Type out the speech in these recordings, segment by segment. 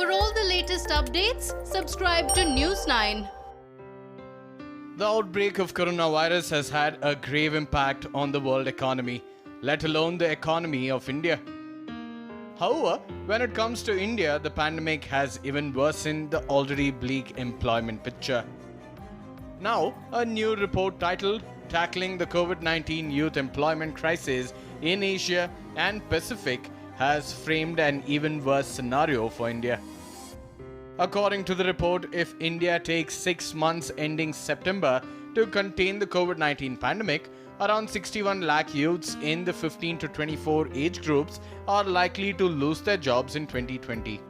For all the latest updates, subscribe to News 9. The outbreak of coronavirus has had a grave impact on the world economy, let alone the economy of India. However, when it comes to India, the pandemic has even worsened the already bleak employment picture. Now, a new report titled Tackling the COVID-19 Youth Employment Crisis in Asia and Pacific has framed an even worse scenario for India. According to the report, if India takes 6 months ending September to contain the COVID-19 pandemic, around 61 lakh youths in the 15 to 24 age groups are likely to lose their jobs in 2020.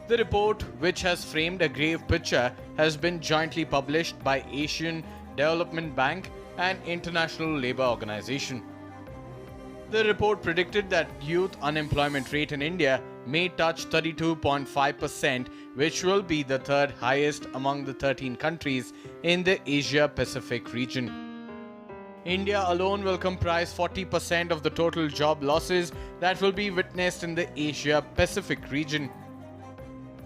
The report, which has framed a grave picture, has been jointly published by Asian Development Bank and International Labour Organization. The report predicted that youth unemployment rate in India may touch 32.5%, which will be the third highest among the 13 countries in the Asia-Pacific region. India alone will comprise 40% of the total job losses that will be witnessed in the Asia-Pacific region.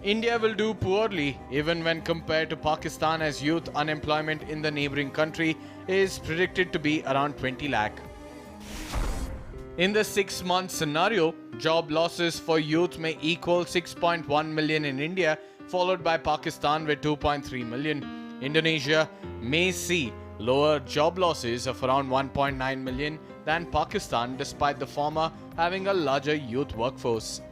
India will do poorly even when compared to Pakistan, as youth unemployment in the neighboring country is predicted to be around 20 lakh. In the 6-month scenario, job losses for youth may equal 6.1 million in India, followed by Pakistan with 2.3 million. Indonesia may see lower job losses of around 1.9 million than Pakistan, despite the former having a larger youth workforce.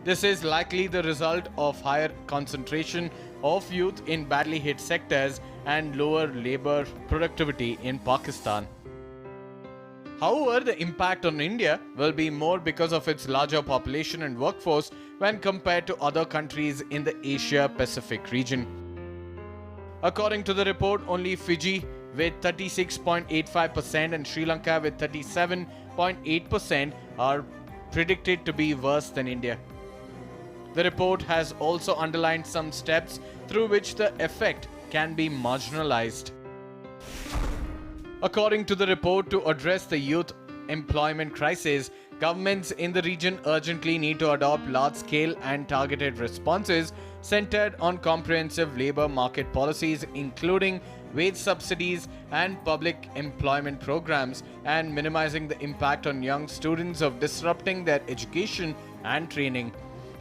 This is likely the result of higher concentration of youth in badly hit sectors and lower labor productivity in Pakistan. However, the impact on India will be more because of its larger population and workforce when compared to other countries in the Asia-Pacific region. According to the report, only Fiji with 36.85% and Sri Lanka with 37.8% are predicted to be worse than India. The report has also underlined some steps through which the effect can be marginalized. According to the report, to address the youth employment crisis, governments in the region urgently need to adopt large-scale and targeted responses centered on comprehensive labor market policies, including wage subsidies and public employment programs, and minimizing the impact on young students of disrupting their education and training.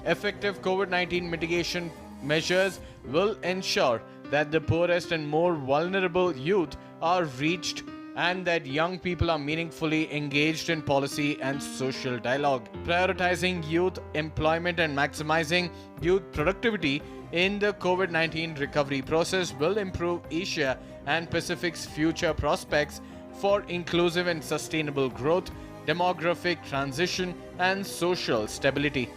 Effective COVID-19 mitigation measures will ensure that the poorest and more vulnerable youth are reached and that young people are meaningfully engaged in policy and social dialogue. Prioritizing youth employment and maximizing youth productivity in the COVID-19 recovery process will improve Asia and Pacific's future prospects for inclusive and sustainable growth, demographic transition, and social stability.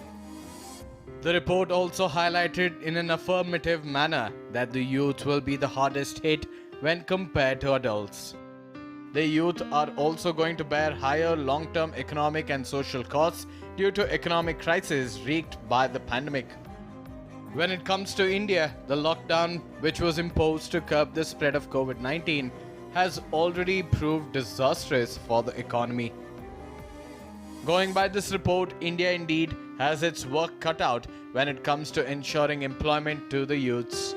The report also highlighted in an affirmative manner that the youth will be the hardest hit when compared to adults. The youth are also going to bear higher long-term economic and social costs due to economic crisis wreaked by the pandemic. When it comes to India, the lockdown, which was imposed to curb the spread of COVID-19, has already proved disastrous for the economy. Going by this report, India indeed has its work cut out when it comes to ensuring employment to the youths.